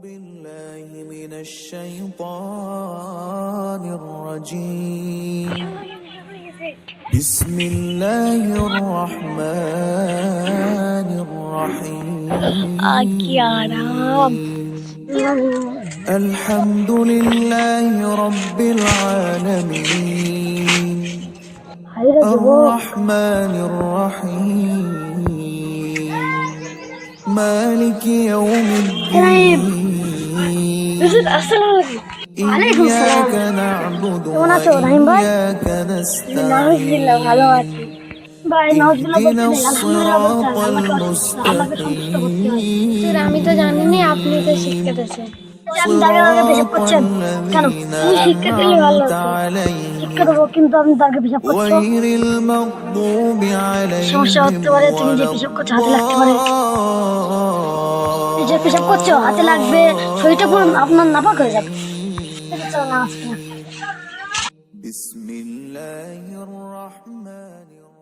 بالله من الشيطان الرجيم بسم الله الرحمن الرحيم الحمد لله رب العالمين الرحمن الرحيم مالك يوم الدين إياك نعبد وإياك نستعين اهدنا الصراط المستقيم আমি তো জানিনি আপনি তো শিক্ষা দিয়েছেন। আপনি দাগে দাগে পেশাব করছেন কেন? তুমি শিক্ষা দিলে ভালো হতো। শিক্ষা দেবো কিন্তু আপনি দাগে পেশাব করছো। غير المغضوب সমস্যা হতে পারে, তুমি যে পেশাব করছো হাতে লাগতে পারে। এই যে পেশাব করছো হাতে লাগবে, শরীরটা পুরো আপনার নাপাক হয়ে যাবে। চলো নামাজ পড়ো। بسم الله الرحمن الرحيم